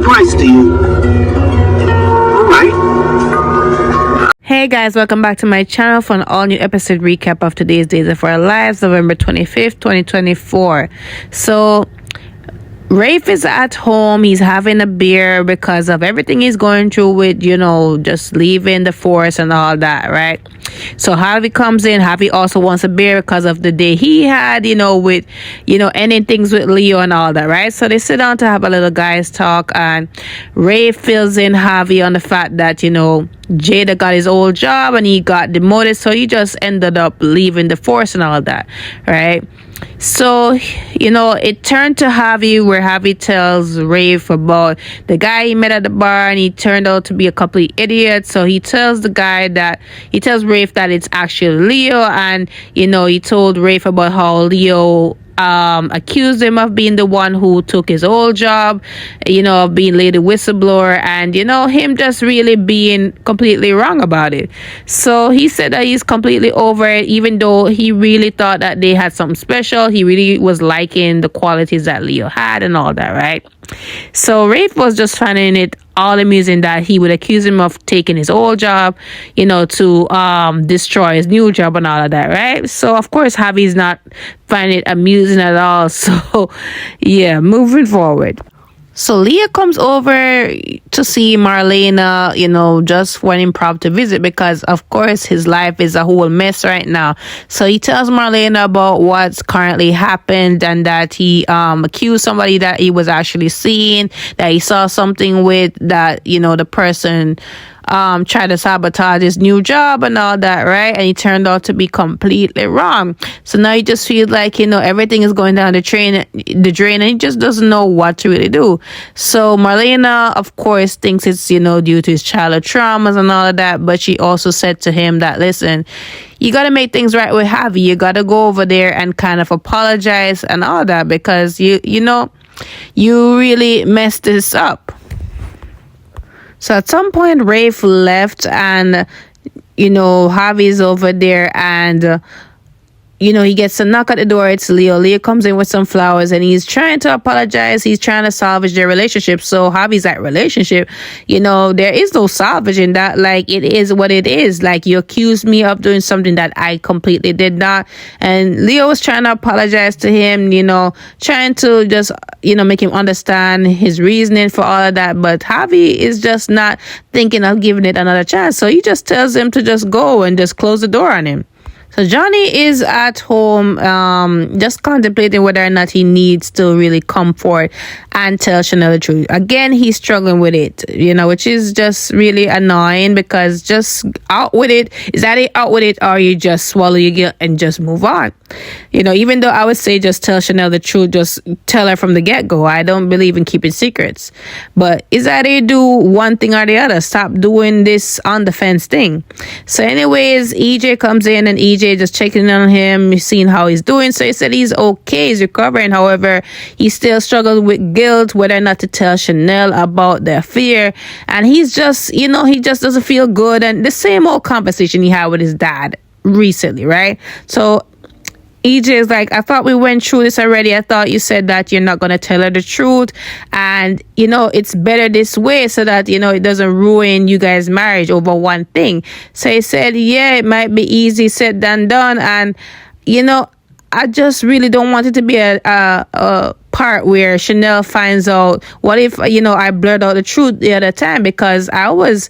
applies to you. All right. Hey guys, welcome back to my channel for an all new episode recap of today's Days of Our Lives, November 25th, 2024. So Rafe is at home. He's having a beer because of everything he's going through with, just leaving the force and all that, right? So Harvey comes in. Harvey also wants a beer because of the day he had, with, ending things with Leo and all that, right? So they sit down to have a little guys talk, and Rafe fills in Harvey on the fact that, Jada got his old job and he got demoted. So he just ended up leaving the force and all that, right? So, it turned to Harvey, where Harvey tells Rafe about the guy he met at the bar, and he turned out to be a complete idiot. So he tells Rafe that it's actually Leo, and, he told Rafe about how Leo accused him of being the one who took his old job, of being lady whistleblower, and him just really being completely wrong about it. So he said that he's completely over it, even though he really thought that they had something special. He really was liking the qualities that Leo had and all that, right? So Rafe was just finding it all amusing that he would accuse him of taking his old job, to destroy his new job and all of that, right? So of course Harvey's not finding it amusing at all. So yeah, moving forward. So Leah comes over to see Marlena, just for an impromptu visit because, of course, his life is a whole mess right now. So he tells Marlena about what's currently happened and that he accused somebody that he was actually seeing, that he saw something with, that, the person tried to sabotage his new job and all that, right? And he turned out to be completely wrong. So now he just feels like, everything is going down the drain, and he just doesn't know what to really do. So Marlena, of course, thinks it's, due to his childhood traumas and all of that. But she also said to him that, listen, you got to make things right with Javi. You got to go over there and kind of apologize and all that, because you really messed this up. So at some point, Rafe left, and, Javi's over there, and, he gets a knock at the door. It's Leo. Leo comes in with some flowers, and he's trying to apologize. He's trying to salvage their relationship. So Javi's that relationship, there is no salvaging that. Like, it is what it is. Like, you accused me of doing something that I completely did not. And Leo was trying to apologize to him, trying to just, make him understand his reasoning for all of that. But Javi is just not thinking of giving it another chance. So he just tells him to just go and just close the door on him. So Johnny is at home, just contemplating whether or not he needs to really come forward and tell Chanel the truth. Again, he's struggling with it, which is just really annoying, because just out with it. Is that it, out with it, or you just swallow your guilt and just move on? Even though I would say just tell Chanel the truth, just tell her from the get-go. I don't believe in keeping secrets. But is that it, do one thing or the other? Stop doing this on the fence thing. So anyways, EJ comes in, and EJ just checking in on him, seeing how he's doing. So he said he's okay, he's recovering. However, he still struggles with guilt, whether or not to tell Chanel about the affair. And he's just, he just doesn't feel good. And the same old conversation he had with his dad recently, right? So EJ is like, I thought we went through this already. I thought you said that you're not going to tell her the truth. And, it's better this way so that, it doesn't ruin you guys' marriage over one thing. So he said, yeah, it might be easy said than done. And, I just really don't want it to be a part where Chanel finds out. What if, I blurred out the truth the other time because I was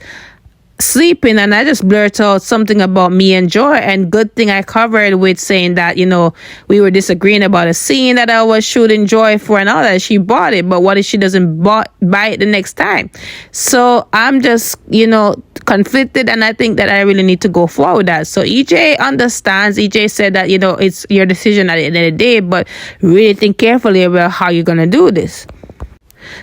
sleeping and I just blurted out something about me and Joy, and good thing I covered with saying that, we were disagreeing about a scene that I was shooting Joy for and all that. She bought it, but what if she doesn't buy it the next time? So I'm just, conflicted, and I think that I really need to go forward with that. So EJ understands. EJ said that, it's your decision at the end of the day, but really think carefully about how you're going to do this.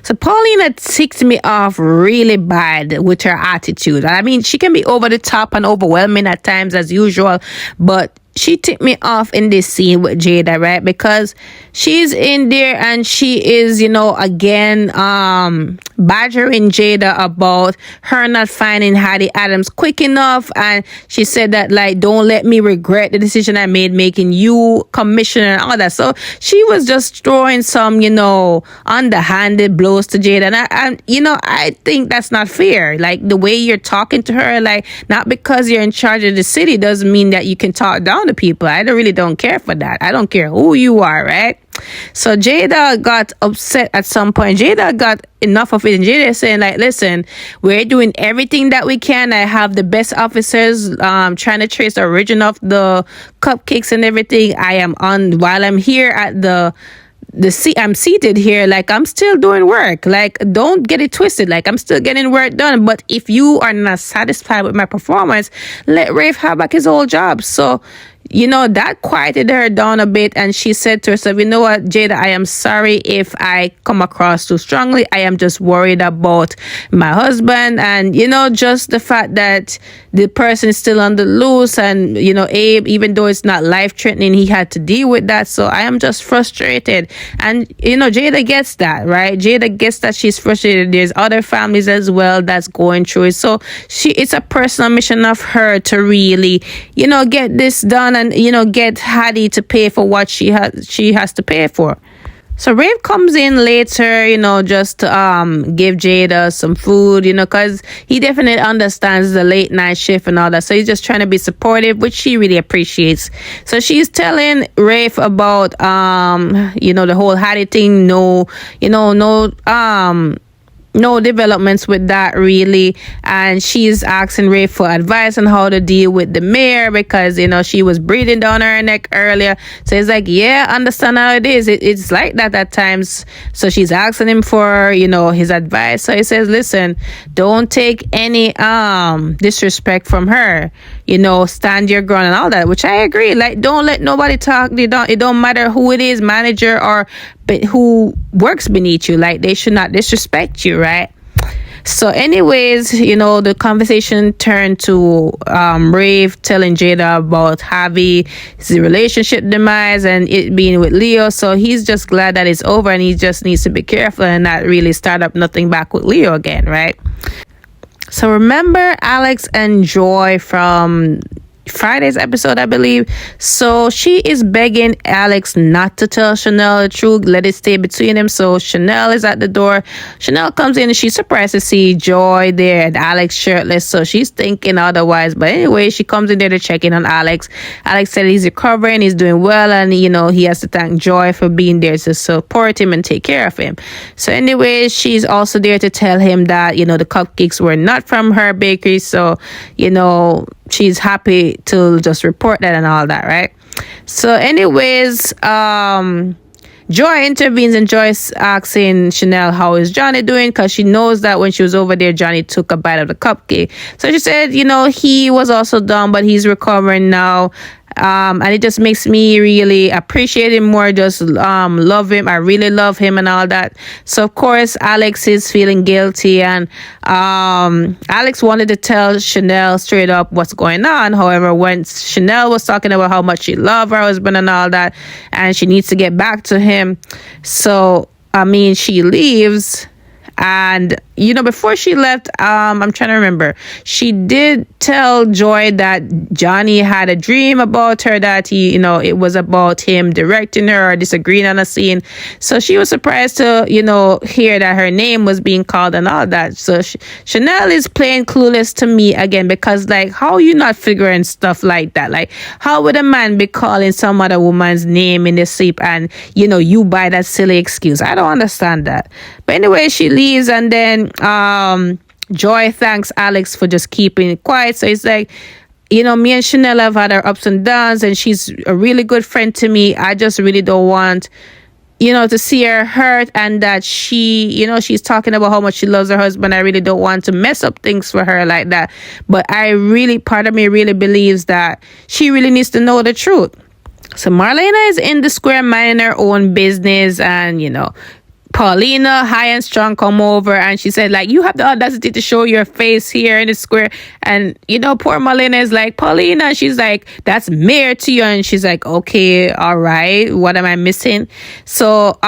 So Paulina ticked me off really bad with her attitude. I mean, she can be over the top and overwhelming at times as usual, but she ticked me off in this scene with Jada, right? Because she's in there and she is, again, badgering Jada about her not finding Hattie Adams quick enough, and she said that like, don't let me regret the decision I made making you commissioner and all that. So she was just throwing some, underhanded blows to Jada, and I think that's not fair. Like, the way you're talking to her, like, not because you're in charge of the city doesn't mean that you can talk down to people. I really don't care for that. I don't care who you are, right? So Jada got upset at some point. Jada got enough of it, and Jada is saying like, listen, we're doing everything that we can. I have the best officers trying to trace the origin of the cupcakes and everything. I am on while I'm here at I'm seated here, like, I'm still doing work. Like, don't get it twisted. Like, I'm still getting work done. But if you are not satisfied with my performance, let Rafe have back his old job. So that quieted her down a bit, and she said to herself, you know what, Jada, I am sorry if I come across too strongly. I am just worried about my husband, and just the fact that the person is still on the loose, and Abe, even though it's not life-threatening, he had to deal with that. So I am just frustrated. And Jada gets that, right? Jada gets that she's frustrated. There's other families as well that's going through it. So it's a personal mission of her to really get this done, and get Hattie to pay for what she has to pay for. So Rafe comes in later, just to give Jada some food, because he definitely understands the late night shift and all that. So he's just trying to be supportive, which she really appreciates. So she's telling Rafe about the whole Hattie thing. No developments with that, really. And she's asking Rafe for advice on how to deal with the mayor, because she was breathing down her neck earlier. So he's like, yeah, understand how it is. It's like that at times. So she's asking him for his advice. So he says, listen, don't take any disrespect from her. Stand your ground and all that, which I agree. Like, don't let nobody talk. It don't matter who it is, manager or who works beneath you. Like, they should not disrespect you, right? So anyways, the conversation turned to Rafe telling Jada about Javi's relationship demise and it being with Leo. So he's just glad that it's over, and he just needs to be careful and not really start up nothing back with Leo again, right? So remember Alex and Joy from Friday's episode, I believe. So she is begging Alex not to tell Chanel the truth, let it stay between them. So Chanel is at the door. Chanel comes in and she's surprised to see Joy there and Alex shirtless. So she's thinking otherwise. But anyway, she comes in there to check in on Alex. Alex said he's recovering, he's doing well, and he has to thank Joy for being there to support him and take care of him. So anyway, she's also there to tell him that the cupcakes were not from her bakery. So she's happy to just report that and all that, right? So anyways, Joy intervenes, and Joy's asking Chanel how is Johnny doing, because she knows that when she was over there, Johnny took a bite of the cupcake. So she said, he was also done, but he's recovering now. And it just makes me really appreciate him more, just love him. I really love him and all that. So of course Alex is feeling guilty, and Alex wanted to tell Chanel straight up what's going on. However, when Chanel was talking about how much she loved her husband and all that, and she needs to get back to him, so she leaves. And before she left, I'm trying to remember, she did tell Joy that Johnny had a dream about her, that it was about him directing her or disagreeing on a scene. So she was surprised to hear that her name was being called and all that. So Chanel is playing clueless to me again, because like, how are you not figuring stuff like that? Like, how would a man be calling some other woman's name in his sleep, and you buy that silly excuse? I don't understand that. But anyway, she leaves, and then Joy thanks Alex for just keeping it quiet. So it's like, me and Chanel have had our ups and downs, and she's a really good friend to me. I just really don't want to see her hurt, and that she she's talking about how much she loves her husband. I really don't want to mess up things for her like that. But part of me really believes that she really needs to know the truth. So Marlena is in the square minding her own business, and Paulina, high and strong, come over, and she said, like, you have the audacity to show your face here in the square. And poor Marlena is like, Paulina, she's like, that's mayor to you. And she's like, okay, all right, what am I missing? So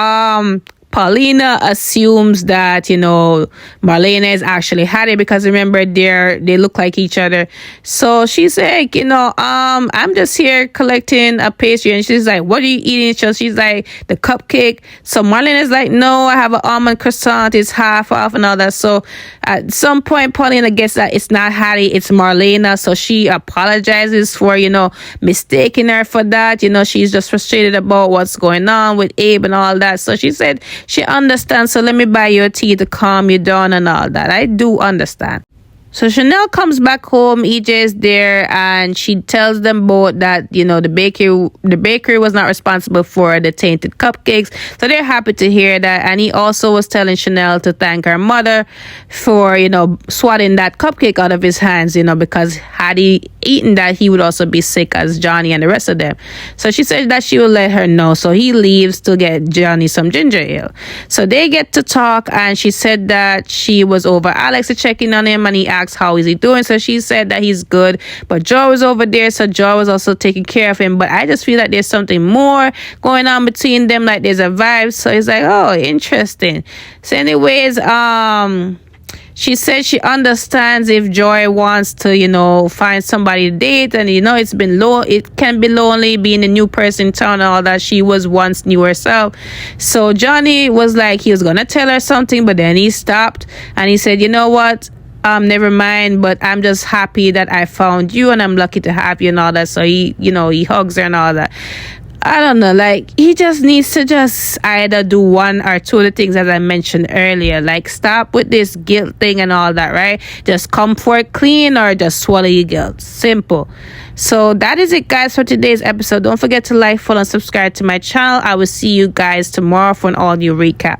Paulina assumes that, you know, Marlena is actually Hattie because remember they look like each other. So she's like, you know, I'm just here collecting a pastry, and she's like, what are you eating? So she's like, the cupcake. So Marlena's like, no, I have an almond croissant, it's half off and all that. So at some point Paulina gets that it's not Hattie, it's Marlena. So she apologizes for, you know, mistaking her for that. You know, she's just frustrated about what's going on with Abe and all that. So she said she understands, so let me buy you a tea to calm you down and all that. I do understand. So Chanel comes back home, EJ is there, and she tells them both that, you know, the bakery was not responsible for the tainted cupcakes. So they're happy to hear that. And he also was telling Chanel to thank her mother for, you know, swatting that cupcake out of his hands, you know, because had he eaten that, he would also be sick as Johnny and the rest of them. So she said that she will let her know. So he leaves to get Johnny some ginger ale. So they get to talk, and she said that she was over Alex to check in on him, and he asked how is he doing. So she said that he's good, but Joe was over there, so Joe was also taking care of him. But I just feel like there's something more going on between them, like there's a vibe. So it's like, oh, interesting. So anyways, she said she understands if Joy wants to, you know, find somebody to date, and you know it can be lonely being a new person in town and all that. She was once new herself. So Johnny was like, he was gonna tell her something, but then he stopped and he said, you know what, never mind, but I'm just happy that I found you, and I'm lucky to have you and all that. So he, you know, he hugs her and all that. I don't know, like, he just needs to just either do one or two of the things as I mentioned earlier. Like, stop with this guilt thing and all that, right? Just come for it clean, or just swallow your guilt. Simple. So that is it, guys, for today's episode. Don't forget to like, follow, and subscribe to my channel. I will see you guys tomorrow for an all new recap.